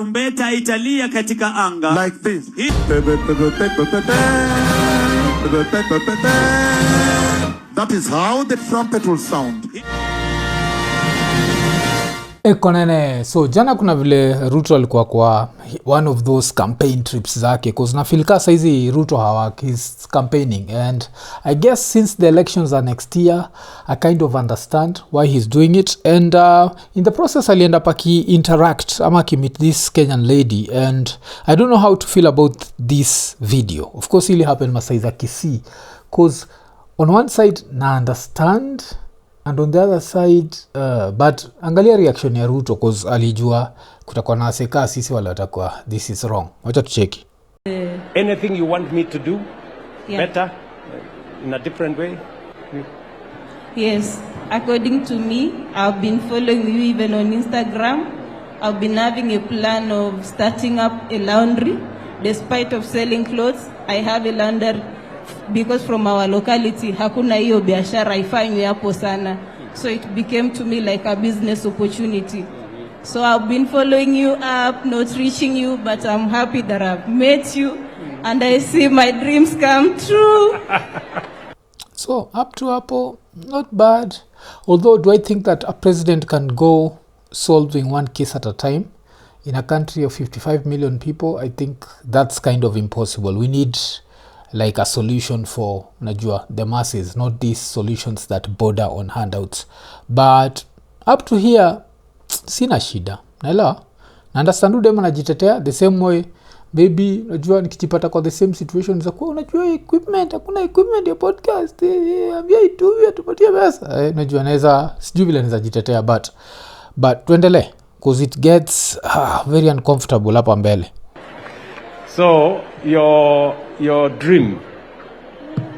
Tarumbeta italia katika anga. Like this. That is how the trumpet will sound. Ekonene, so jana kuna vile Ruto alikuwa kwa one of those campaign trips zake, cause na feel ka saizi Ruto hawak, he's campaigning, and I guess since the elections are next year, I kind of understand why he's doing it, and in the process alienda paki interact ama ki meet this Kenyan lady, and I don't know how to feel about this video. Of course ili happen masaiza Kisii, cause on one side na understand, and on the other side but angalia reaction ya Ruto, cause alijua kutakuwa na aseka sisi wale watakuwa this is wrong. Wacha tucheki. Anything you want me to do better in a different way? Yes, according to me, I've been following you even on Instagram. I've been having a plan of starting up a laundry. Despite of selling clothes, I have a laundry because from our locality hakuna hiyo biashara ifanywe hapo sana, so it became to me like a business opportunity. So I've been following you up, not reaching you, but I'm happy that I've met you and I see my dreams come true. So up to hapo, not bad. Although do I think that a president can go solving one case at a time in a country of 55 million people? I think that's kind of impossible. We need like a solution for najua the masses, not these solutions that border on handouts. But up to here sina shida, naelewa, na understand dem anajitetea the same way. Maybe najua nikijipata kwa the same situation za kwa unajua equipment, hakuna equipment ya podcast, ambia ituvia tupatie pesa, najua naweza sijui vile naweza jitetea, but tuendelee cause it gets very uncomfortable hapa mbele. So your dream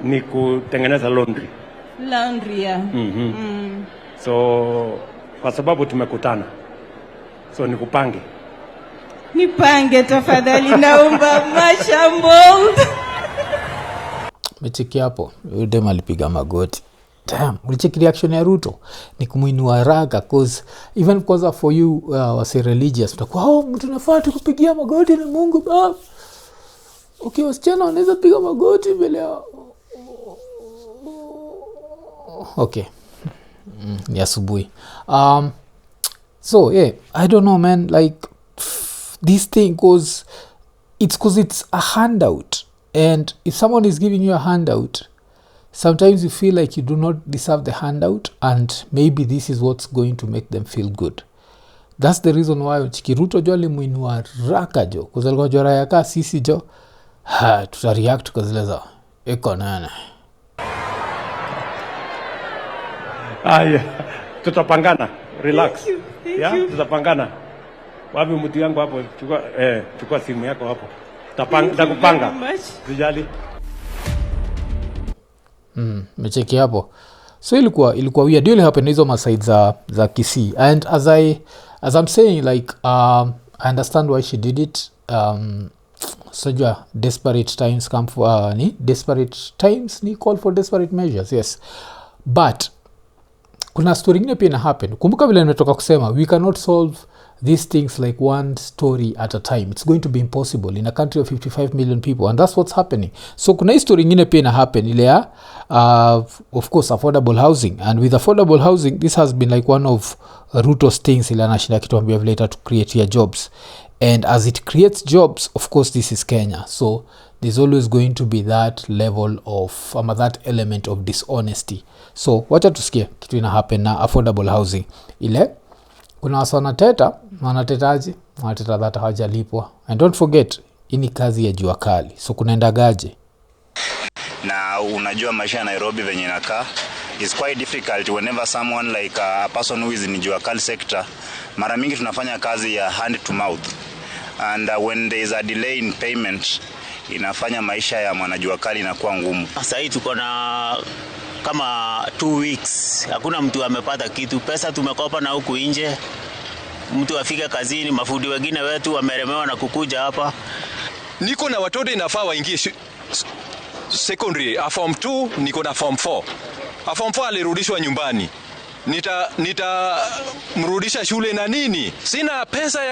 ni kutengeneza laundry. Laundry, yeah. So kwa sababu tumekutana, so nikupange. Nipange tafadhali, naomba mashambo. Mecheki hapo, dem alipiga magoti. Damn, ulicheki reaction ya Ruto ni kumuinua haraka, cause even because for you wase religious utakuwa mtu nafaa tukupigia magoti na Mungu baba. Okay, wasichana wanaweza piga magoti mbele ya okay. Ni asubuhi. So yeah, I don't know man, like this thing cause it's a handout, and if someone is giving you a handout, sometimes you feel like you do not deserve the handout, and maybe this is what's going to make them feel good. That's the reason why Ruto jo alimuinua raka jo, cause alikuwa jo raya ka sisi jo tutareact kwa zile za ekonene. Tutapangana, relax. Thank you. Tutapangana. Wapi mtu yangu hapo, chukua simu yako hapo. Takupanga. Sijali. Mecheki hapo. So ilikuwa weird. Really happened hizo maside za Kisii, and as I'm saying, like I understand why she did it. So desperate times come for desperate times ni call for desperate measures, yes, but kuna story ingine pia ina happen. Kumbuka vile nimetoka kusema, we cannot solve these things like one story at a time. It's going to be impossible in a country of 55 million people, and that's what's happening. So kuna story ingine pia ina happen ile ya of course affordable housing, and with affordable housing this has been like one of Ruto's things ile anashinda kituambia vile to create your jobs, and as it creates jobs, of course this is Kenya, so there's always going to be that level of that element of dishonesty. So wacha tusikie kitu ina happen na affordable housing ile. Kuna wasa wanateta that hawajalipwa, and don't forget ini kazi ya jua kali, so kunaendagaje. Na unajua maisha ya Nairobi venye inakaa is quite difficult whenever someone like a person who is in jua kali sector. Mara mingi tunafanya kazi ya hand to mouth, and when there is a delay in payment inafanya maisha ya mwanajua kali inakuwa ngumu. Sasa hii tuko na kama 2 weeks hakuna mtu amepata kitu. Pesa tumekopa na huku nje, mtu afike kazini, mafundi wengine wetu wameremewa na kukuja hapa. Niko na watoto inafaa waingie secondary, a form 2, niko na form 4. A form 4 alirudishwa nyumbani. nitamrudisha shule na nini? Sina pesa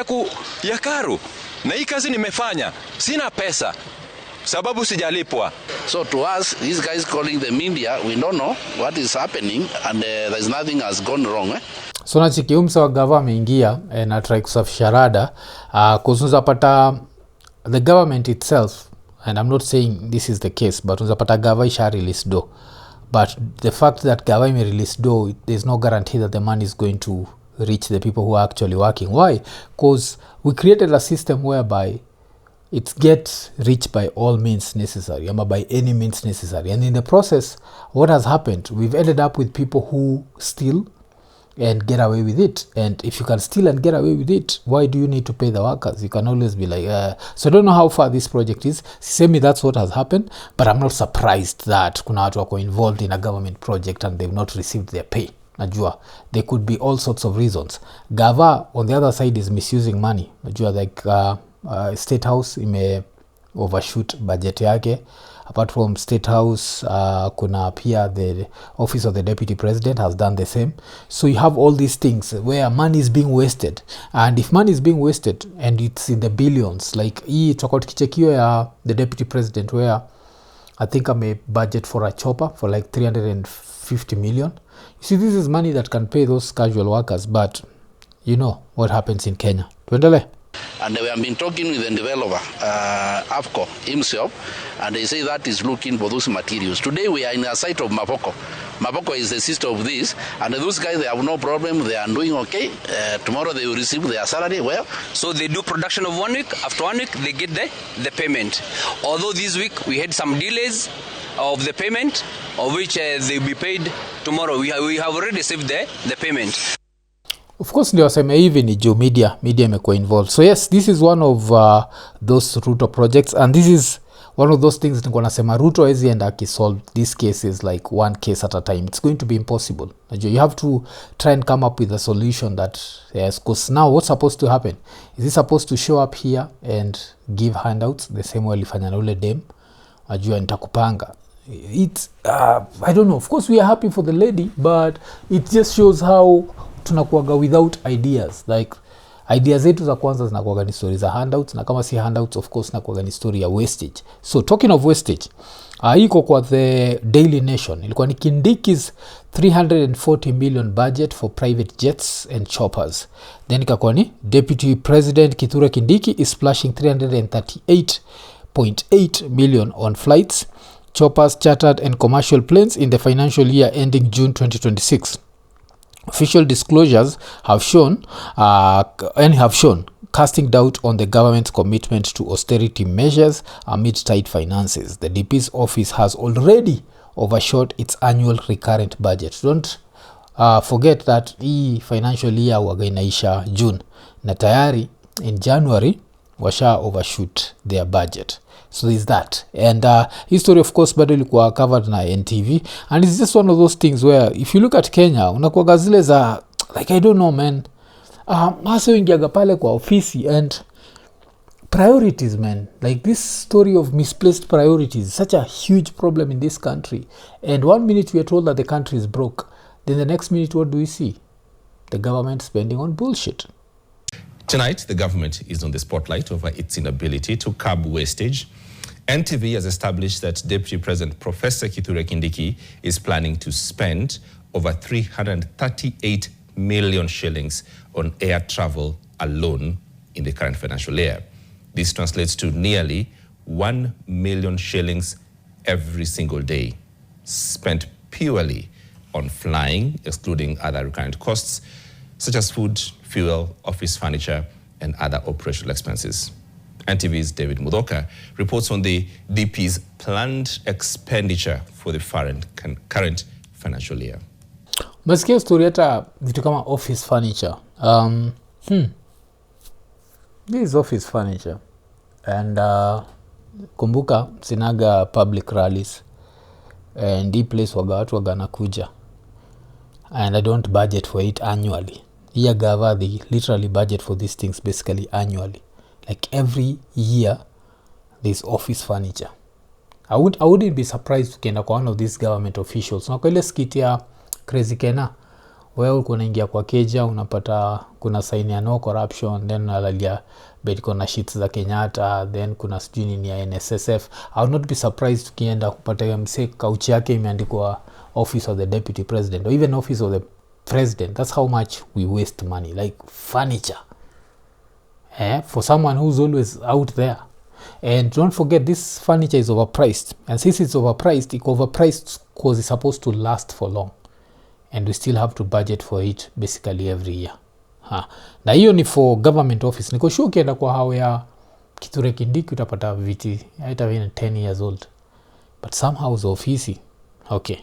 ya karo. Na hii kazi nimefanya, sina pesa sababu sijalipwa. So to us, these guys calling the media, we don't know what is happening and there's nothing has gone wrong. So nachiki umsa wa gava ameingia na try kusafisha rada kuzuza pata the government itself, and I'm not saying this is the case, but unza pata gava isha release do. But the fact that gava may release do, there's no guarantee that the money is going to reach the people who are actually working. Why? Because we created a system whereby it gets reached by all means necessary, by any means necessary. And in the process, what has happened, we've ended up with people who steal and get away with it. And if you can steal and get away with it, why do you need to pay the workers? You can always be like, so I don't know how far this project is. Semi, that's what has happened, but I'm not surprised that kuna watu wako involved in a government project and they've not received their pay. Najua, there could be all sorts of reasons. Gava, on the other side, is misusing money. Najua, like State House ime overshoot budget yake. Apart from State House, kuna pia the Office of the Deputy President has done the same. So you have all these things where money is being wasted. And if money is being wasted and it's in the billions, like hii tutakuwa tukichekio ya the Deputy President where I think I may budget for a chopper for like 350 million. You see, this is money that can pay those casual workers, but you know what happens in Kenya. Tuendele. And we have been talking with the developer, AFCO himself, and they say that is looking for those materials. Today we are in a site of Mapoko. Mapoko is the sister of this, and those guys, they have no problem. They are doing okay. Tomorrow they will receive their salary. Well, So they do production of 1 week. After 1 week, they get the payment. Although this week we had some delays of the payment, of which they will be paid tomorrow. We have already received the payment. Of course, ndio waseme hivi ni juu media imekuwa involved. So yes, this is one of those Ruto projects, and this is one of those things nilikuwa nasema Ruto hezi enda akisolve these cases like one case at a time. It's going to be impossible. You have to try and come up with a solution that, yes, because now what's supposed to happen? Is he supposed to show up here and give handouts the same way alifanya na ule dem? Ajua nitakupanga. It's I don't know. Of course we are happy for the lady, but it just shows how tunakuaga without ideas. Like ideas zetu za kwanza zinakuaga ni story za handouts, na kama si handouts, of course nakuaga ni story ya wastage. So talking of wastage, iko kwa the Daily Nation, ilikuwa ni Kindiki's 340 million budget for private jets and choppers. Then ikakuwa ni Deputy President Kithure Kindiki is splashing 338.8 million on flights, choppers, chartered and commercial planes in the financial year ending June 2026. Official disclosures have shown casting doubt on the government's commitment to austerity measures amid tight finances. The DP's office has already overshot its annual recurrent budget. Don't forget that hii financial year waga inaisha June, na tayari in January washa overshoot their budget. So there's that. And history, of course, bado ilikuwa covered na NTV, and it's just one of those things where if you look at Kenya, unakuwa zile za like, I don't know, man, hasa ingiaga pale kwa ofisi and priorities, man, like this story of misplaced priorities, such a huge problem in this country. And one minute we are told that the country is broke, then the next minute what do we see? The government spending on bullshit. Tonight, the government is on the spotlight over its inability to curb wastage. NTV has established that Deputy President Professor Kithure Kindiki is planning to spend over 338 million shillings on air travel alone in the current financial year. This translates to nearly 1 million shillings every single day, spent purely on flying, excluding other recurrent costs, such as food, fuel, office furniture, and other operational expenses. NTV's David Mudoka reports on the DP's planned expenditure for the current financial year. Masikia story hata vitu kama office furniture. This is office furniture. And kumbuka sinaga public rallies. And the place waga watu waga nakuja. And I don't budget for it annually. Here gava, they literally budget for these things basically annually. Like every year, there's office furniture. I wouldn't be surprised ukienda kwa one of these government officials. Na kwa ile skit ya Crazy Kena, wewe uko unaingia kwa keja unapata kuna sign ya no corruption, then unalalia bet kuna sheets za Kenyatta, then kuna sijui nini ya NSSF. I would not be surprised tukienda kupata mse couch yake imeandikwa office of the deputy president or even office of the president. That's how much we waste money, like furniture, for someone who's always out there. And don't forget, this furniture is overpriced, and since it's overpriced because it's supposed to last for long, and we still have to budget for it basically every year. Na hiyo ni for government office. Niko sure ukienda kwa hao ya Kithure Kindiki utapata viti haita vile 10 years old, but somehow it's office. Okay.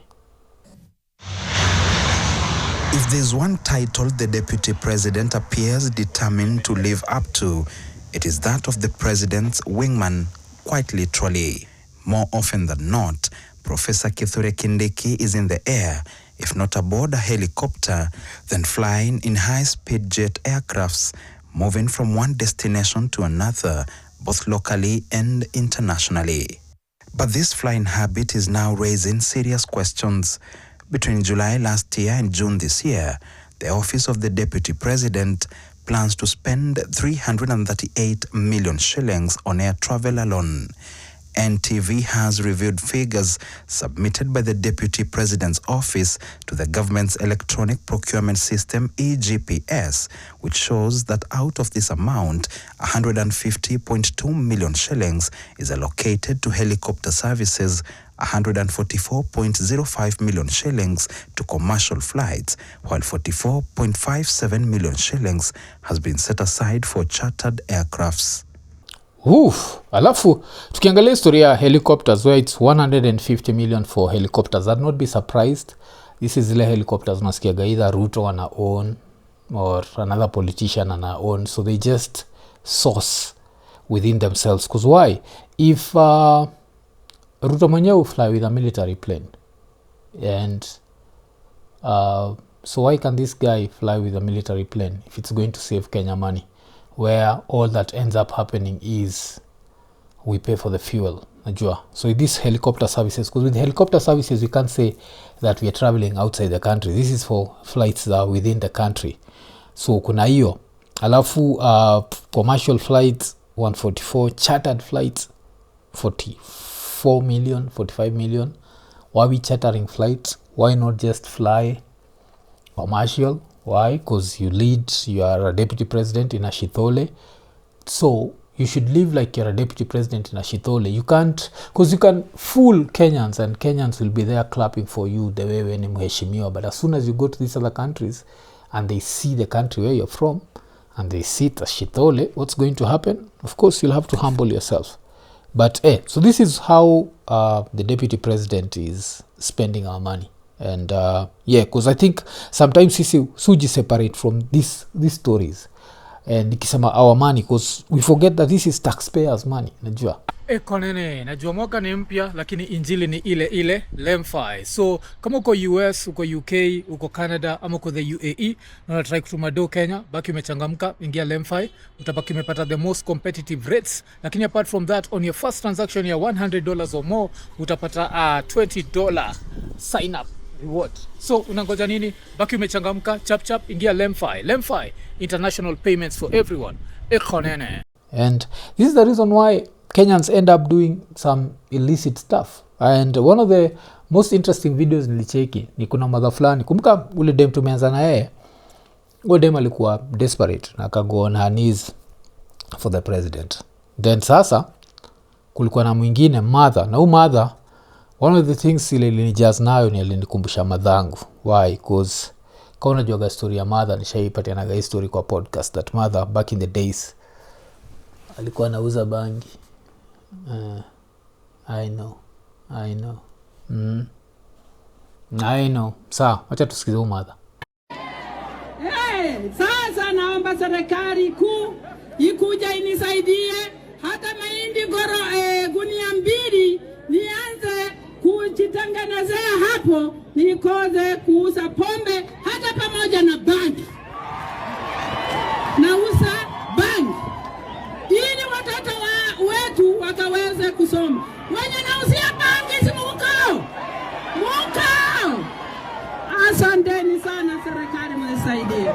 If there's one title the deputy president appears determined to live up to, it is that of the president's wingman, quite literally. More often than not, Professor Kithure Kindiki is in the air, if not aboard a helicopter, then flying in high-speed jet aircrafts, moving from one destination to another, both locally and internationally. But this flying habit is now raising serious questions. Between July last year and June this year, the Office of the Deputy President plans to spend 338 million shillings on air travel alone. NTV has reviewed figures submitted by the Deputy President's Office to the government's electronic procurement system EGPS, which shows that out of this amount, 150.2 million shillings is allocated to helicopter services, 144.05 million shillings to commercial flights, while 44.57 million shillings has been set aside for chartered aircrafts. Alafu tukiangalia historia ya helicopters, where it's 150 million for helicopters, I'd not be surprised. This is zile helicopters unasikiaga either Ruto ana own or another politician ana own, so they just source within themselves. Because why? If Ruto mwenyewe fly with a military plane, and so why can this guy fly with a military plane if it's going to save Kenya money, where all that ends up happening is we pay for the fuel, najua. So these helicopter services, because with helicopter services we can't say that we are traveling outside the country. This is for flights that are within the country. So kuna hiyo. Alafu commercial flights 144, chartered flights 44 million, 45 million. Why are we chartering flights? Why not just fly commercial? Why? Because you are a deputy president in a shithole. So you should live like you're a deputy president in a shithole. You can't, because you can fool Kenyans and Kenyans will be there clapping for you the way when mheshimiwa. But as soon as you go to these other countries and they see the country where you're from and they see it as shithole, what's going to happen? Of course, you'll have to humble yourself. But so this is how the deputy president is spending our money. And because I think sometimes sisi suji separate from these stories and nikisema our money, because we forget that this is taxpayers money, najua. Konene, najua mwaka ni mpya lakini injili ni ile lemfi. So kama uko US, uko UK, uko Canada ama uko the UAE na unataka kutuma do Kenya, baki umechangamka, ingia lemfi, utabaki umepata the most competitive rates. Lakini apart from that, on your first transaction ya $100 or more utapata $20 sign up reward. So unangoja nini? Baki umechangamka, chap ingia lemfi, international payments for everyone. Ekonene. And this is the reason why Kenyans end up doing some illicit stuff. And one of the most interesting videos nilicheki ni kuna mother fulani, kumbuka ule dem tumeanza na yeye, ule dem alikuwa desperate na akago on her knees for the president. Then sasa kulikuwa na mwingine mother, na huyu mother, one of the things ile ilinijaz nayo ni alinikumbusha madhangu. Why? Because kama unajua story ya mother, nishaipatia na story kwa podcast, that mother back in the days alikuwa anauza bangi. I know. Sawa, wacha tusikize mother. Sasa naomba serikali kuu ikuja inisaidie hata mahindi gunia 2 nianze kujitengenezea hapo, nikoze kuuza pombe hata pamoja na bangi. Nauza bangi ili watoto wetu wakaweze kusoma. Wenye nauzia bangi si mukao. Asanteni sana. serikali mnisaidie.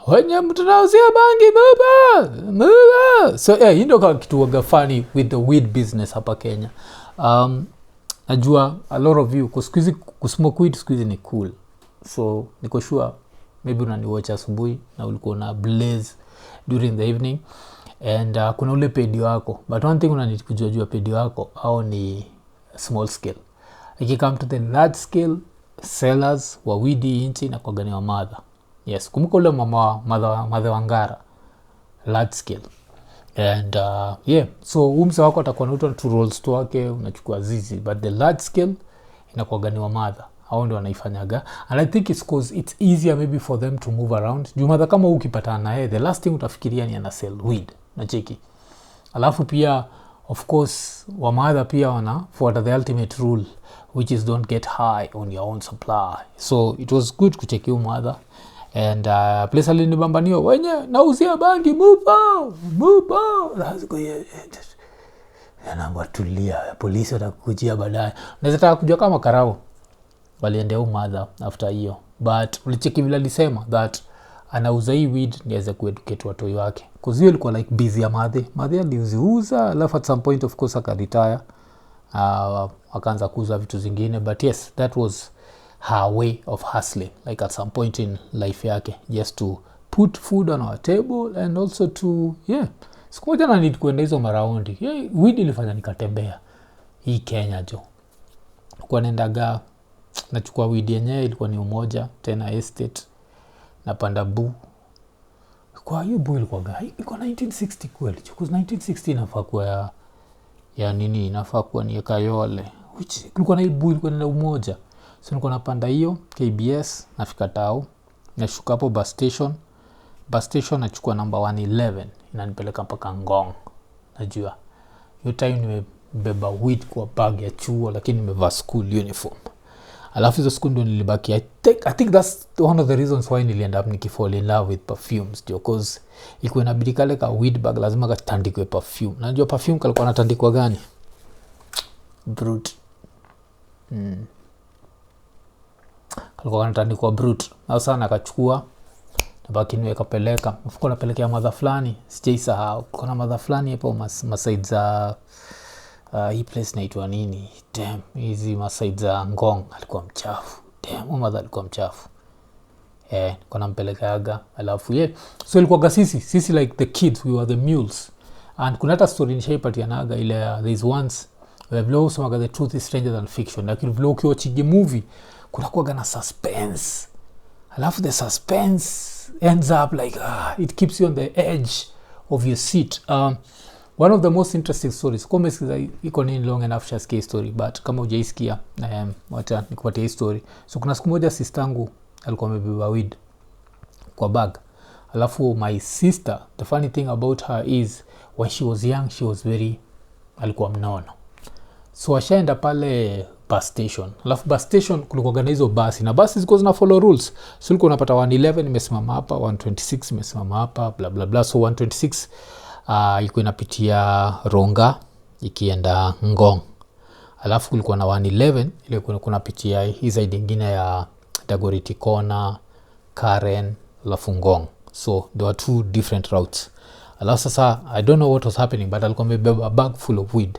Wenye mtunauzia bangi muba. So hii ndio kwa kitu waga funny with the weed business hapa Kenya. Najua a lot of you kusikuizi kusmoke weed sikuizi ni cool. So niko sure maybe unaniwatch asubuhi na ulikuwa na blaze during the evening and kuna ule pedi wako, but one thing unanid kujua pedi wako au ni small scale. If come to the large scale sellers wa weed inchi na kwa gani wa mother. Yes, kumbuka ule mama mother wangara large scale. And yeah, so umse wako atakuwa na two rolls tu wake unachukua zizi, but the large scale inakuwa gani wa mother. Hao ndio wanaifanyaga, and I think it's cause it's easier maybe for them to move around. Jumadha kama ukipatana naye, the last thing utafikiria ni ana sell weed na cheki. Alafu pia of course wa mother pia wanafuata the ultimate rule, which is don't get high on your own supply. So it was good kucheki mother. And place alinibambanio wenye nauzia bangi mupa lazima yanambatulia polisi watakujia baadaye. Naweza taka kujua kama karao waliendea mother after hiyo, but ulicheki vile alisema that anauza hii weed niweze kueducate watoi wake, cause hiyo ilikuwa like busy ya mother aliuza, alafu at some point of course akaretire, akaanza kuuza vitu zingine, but yes, that was her way of hustling, like at some point in life yake, just to put food on our table and also to siku moja na need kuenda hizo maraundi. Weed ilifanya nikatembea hii Kenya jo, kwa nendaga nachukua weed yenyewe ilikuwa ni Umoja tena estate na panda bu. Kwa hiyo bu ilikuwa gai ilikuwa 1960 kweli, because 1960 inafaa kuwa ya Nini, inafaa kuwa ni Kayole, which ilikuwa na bu ilikuwa na Umoja. So nilikuwa napanda hiyo KBS, nafika Tao, nashuka hapo bus station nachukua number 111 inanipeleka mpaka Ngong. Najua hiyo time nimebeba weed kwa bag ya chuo, lakini nimevaa school uniform. Alafu hizo school ndo nilibaki. I think that's one of the reasons why niliend up nikifall in love with perfumes, because ilikuwa inabidi kale ka weed bag lazima katandikwe perfume. Najua perfume kalikuwa natandikwa gani? Brut. Kalikuwa natandikwa Brut. Na sana akachukua nabaki niweka peleka. Mfuko napelekea mother fulani, sijaisahau. Kuna mother fulani hapo masaid za hii place inaitwa nini? Damn, hizi masaid za Ngong alikuwa mchafu. Damn, mother alikuwa mchafu. Kuna mpelekaga alafu so ilikuwa sisi like the kids, we were the mules. And kuna hata story nishaipatianaga ile there's once we have lost some the truth is stranger than fiction. Like if look watching a movie kuna kuwa na suspense. Alafu the suspense ends up like it keeps you on the edge of your seat. One of the most interesting stories, kama iko nini long enough just case story, but kama hujaisikia wacha nikupatie hii story. So kuna siku moja sistangu alikuwa amebeba weed kwa bag. Alafu my sister, the funny thing about her is when she was young she was alikuwa mnono. So ashaenda pale bus station. Alafu bus station kulikuwa na hizo basi, na basi ziko zina follow rules. So ulikuwa unapata 111 imesimama hapa, 126 imesimama hapa, bla bla bla. So 126 ilikuwa inapitia Ronga ikienda Ngong. Alafu kulikuwa na 111 ile kuna pitia hii side nyingine ya Dagoretti Corner, Karen, alafu Ngong. So there were two different routes. Alafu sasa I don't know what was happening, but alikuwa amebeba a bag full of weed.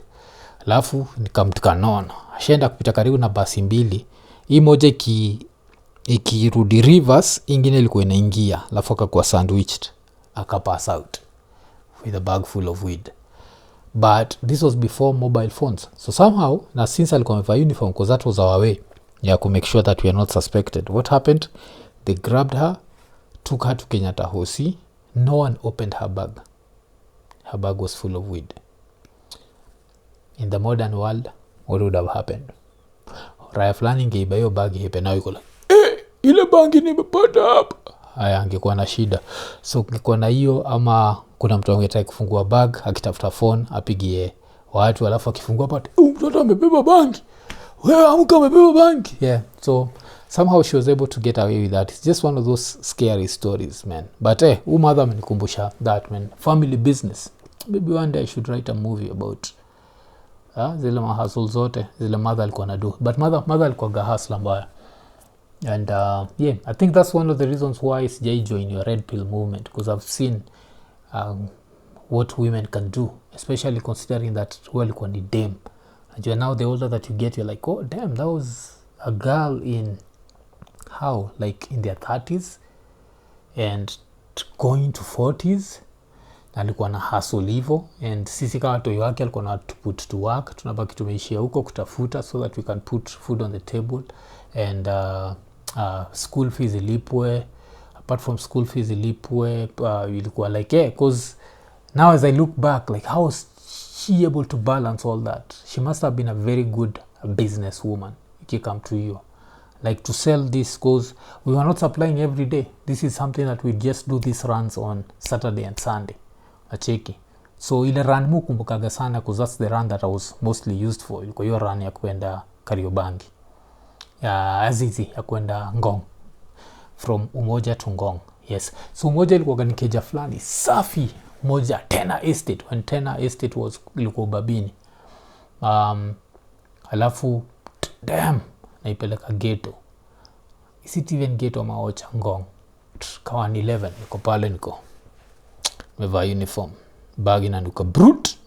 Alafu nikamtukanona. Ashaenda kupita karibu na basi mbili. Hii moja ikirudi reverse, ingine ilikuwa inaingia. Alafu akakuwa sandwiched. Akapass out with a bag full of weed. But this was before mobile phones. So somehow, na since alikuwa amevaa uniform, because that was our way to make sure that we are not suspected. What happened? They grabbed her, took her to Kenyatta Hosi. No one opened her bag. Her bag was full of weed. In the modern world, what would have happened? Raya fulani ingeiba hiyo bag hipe na yuko like, ile bangi nimepata hapa. Haya, angekuwa na shida. So ngekuwa na hiyo, ama kuna mtu angetaka kufungua bag, akitafuta phone, apigie watu, alafu akifungua pate, mtoto amebeba bangi. Wewe amka amebeba bangi. So somehow she was able to get away with that. It's just one of those scary stories, man. But mother amenikumbusha that, man. Family business. Maybe one day I should write a movie about zile mahustle zote zile mother alikuwa anadu. But mother alikuwa hustler mbaya. And yeah, I think that's one of the reasons why sijai join your red pill movement, because I've seen what women can do, especially considering that walikuwa ni dame. And now the older that you get, you're like, oh damn, that was a girl in how, like in their 30s and going to 40s, na alikuwa na hustle hivyo, and sisi kama watoi wake alikuwa na put to work, tunabaki tumeishia huko kutafuta so that we can put food on the table. And school fees ilipwe, apart from school fees ilipwe, ilikuwa like because now as I look back, like how was she able to balance all that? She must have been a very good business woman come to you, like to sell this, because we were not supplying every day. This is something that we just do these runs on Saturday and Sunday, acheki. So ile run mu kumbukaga sana, because that's the run that I was mostly used for. Ilikuwa hiyo run ya kwenda Kariobangi, Azizi ya kwenda Ngong, from Umoja to Ngong. Yes, so Umoja ilikuwa ni keja fulani safi moja, Tena Estate, when Tena Estate was ilikuwa Babini. Alafu damn, naipeleka ghetto. Is it even ghetto maocha Ngong? Kawa ni 11, niko pale, niko mevaa uniform, bag inanuka brute.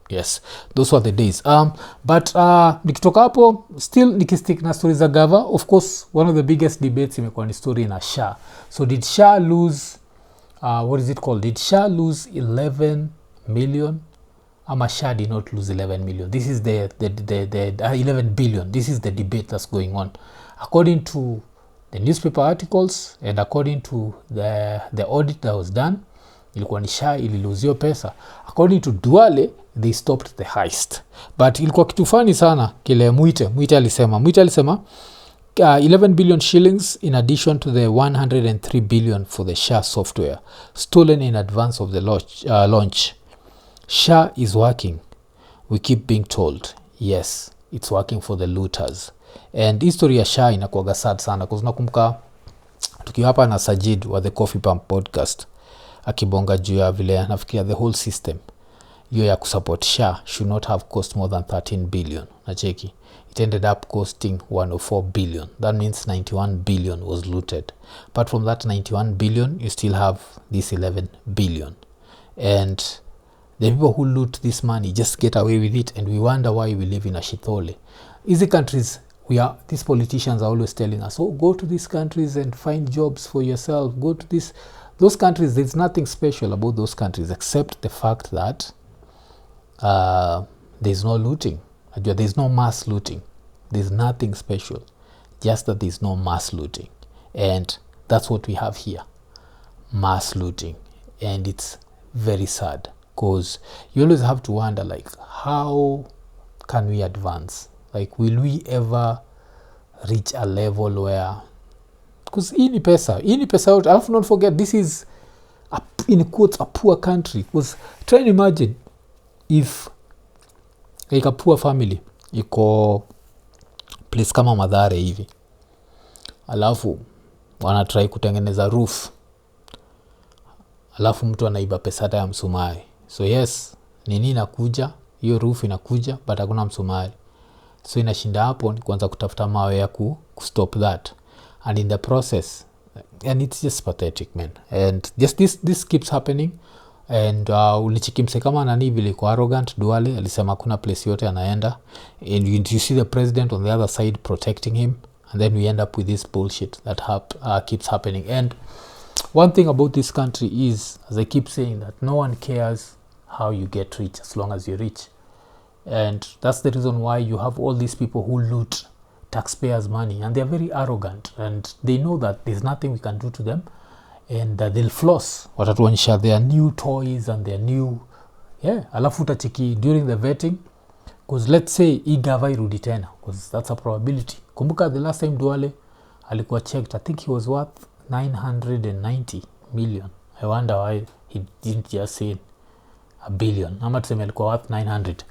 Yes, those were the days. But nikitoka hapo still nikistick na stories za gava. Of course, one of the biggest debates imekuwa ni story na SHA. So did SHA lose what is it called? Did SHA lose 11 million? Ama SHA did not lose 11 million. This is the 11 billion. This is the debate that's going on. According to the newspaper articles and according to the audit that was done, ilikuwa ni SHA ililuzio pesa. According to Duale, they stopped the heist. But ilikuwa kitu funny sana kile Mwite alisema 11 billion shillings in addition to the 103 billion for the SHA software stolen in advance of the launch. SHA is working. We keep being told, yes, it's working for the looters. And history ya SHA inakuwaga sad sana, because nakumbuka tukiwa hapa na Sajid wa the Coffee Pump podcast akibonga juu ya vile nafikiria the whole system hiyo ya kusupport SHA should not have cost more than 13 billion. Nacheki, it ended up costing 104 billion. That means 91 billion was looted. Apart from that 91 billion, you still have this 11 billion. And the people who loot this money just get away with it, and we wonder why we live in a shithole. Easy countries, these politicians are always telling us, oh, go to these countries and find jobs for yourself. Go to those countries. There's nothing special about those countries except the fact that there's no looting. There's no mass looting. There's nothing special, just that there's no mass looting. And that's what we have here, mass looting. And it's very sad, because you always have to wonder, like, how can we advance? Like, will we ever reach a level where, because hii ni pesa out. I have to not forget, this is in quotes a poor country. Because try and imagine if like a poor family iko place kama Mathare hivi, alafu wanatry kutengeneza roof, alafu mtu anaiba pesa hata ya msumari. So yes, Nini inakuja, hiyo roof inakuja, but hakuna msumari. So inashinda hapo ni kuanza kutafuta mawe ya stop that. And in the process, and it's just pathetic, man. And just this keeps happening. And ulichikimse kama nani vile kwa arrogant Duale alisema kuna place yote anaenda, and you see the president on the other side protecting him, and then we end up with this bullshit that keeps happening. And one thing about this country is, as I keep saying, that no one cares how you get rich as long as you're rich. And that's the reason why you have all these people who loot taxpayers' money, and they're very arrogant, and they know that there's nothing we can do to them, and they'll floss. Watatuonyesha their new toys and their new alafu utacheki during the vetting, because let's say igava irudi tena, because that's a probability. Kumbuka the last time Duale alikuwa checked, I think he was worth 990 million. I wonder why he didn't just say a billion. Ama tuseme alikuwa worth 900.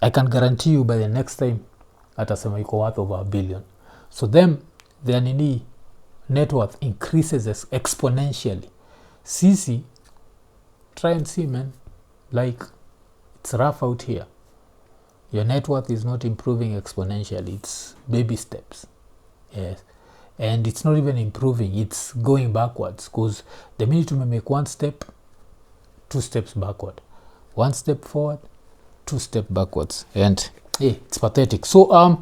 I can guarantee you by the next time atasema iko worth over a billion. So their Nini net worth increases exponentially. Sisi, try and see, man, like, it's rough out here. Your net worth is not improving exponentially. It's baby steps. Yes. and it's not even improving, it's going backwards, because the minute we make one step, 2 steps backward, 1 step forward, 2 steps backwards, and it's pathetic. So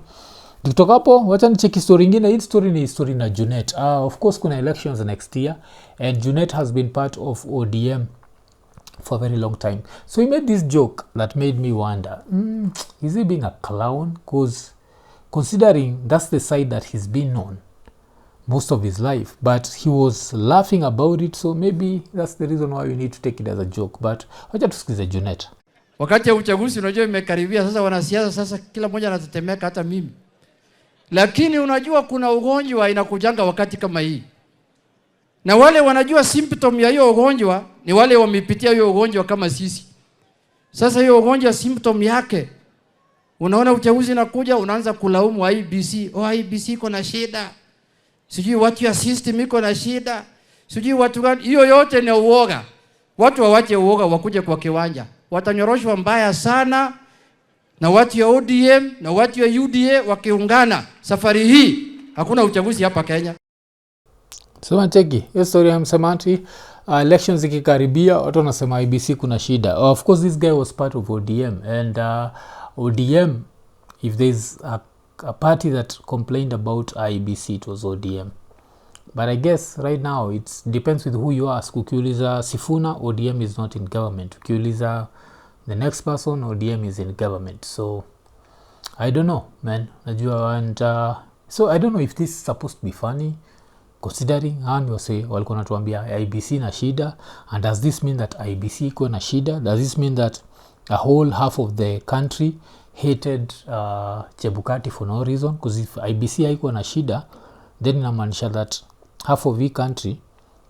tukitoka hapo wacha nicheki story ingine. Hii story ni story na Junet. Of course kuna elections next year, and Junet has been part of ODM for a very long time. So he made this joke that made me wonder, is he being a clown? Because considering that's the side that he's been on most of his life, but he was laughing about it, so maybe that's the reason why you need to take it as a joke. But wacha tusikize Junet. Wakati ya uchaguzi unajua imekaribia sasa, wanasiasa sasa kila mmoja anatetemeka, hata mimi. Lakini unajua kuna ugonjwa inakujanga wakati kama hii. Na wale wanajua symptom ya hiyo ugonjwa ni wale wamepitia hiyo ugonjwa kama sisi. Sasa hiyo ugonjwa symptom yake, unaona uchaguzi unakuja unaanza kulaumu IBC. IBC iko na shida. Sijui watu ya system iko na shida. Sijui watu gani. Hiyo yote ni uoga. Watu wawache uoga, wakuje kwa kiwanja. Watanyoroshwa mbaya sana, na watu ya ODM na watu ya UDA wakiungana. Safari hii hakuna uchaguzi hapa Kenya. So cheki hiyo story ya msemanti, elections ikikaribia watu wanasema IBC kuna shida. Of course this guy was part of ODM, and ODM, if there's a party that complained about IBC, it was ODM. But I guess right now it depends with who you ask. Ukiuliza Sifuna, ODM is not in government. Ukiuliza the next person, ODM is in government. So I don't know, man. Najua, and so I don't know if this is supposed to be funny, considering walikuwa natuambia IBC na shida, and does this mean that IBC iko na shida? Does this mean that a whole half of the country hated Chebukati for no reason? Because if IBC haiko na shida, then inamaanisha that half of the country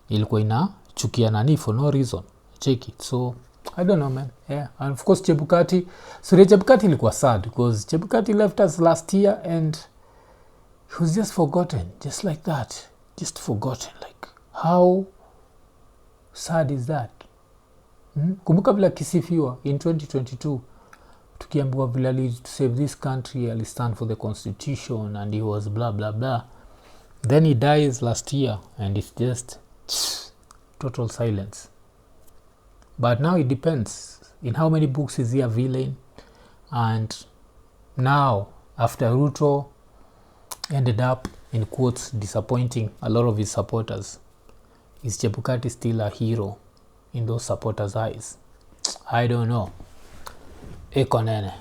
ilikuwa inachukia nani for no reason. Check it. So I don't know, man. Yeah, and of course Chebukati, Chebukati ilikuwa sad because Chebukati left us last year and he was just forgotten, just like that, just forgotten. Like, how sad is that? Kumbuka vile kisifiwa in 2022, tukiambiwa vile to save this country, ali stand for the constitution, and he was blah blah blah. Then he dies last year and it's just total silence. But now it depends in how many books is he a villain. And now after Ruto ended up in quotes disappointing a lot of his supporters, is Chebukati still a hero in those supporters' eyes? I don't know. Eko nene.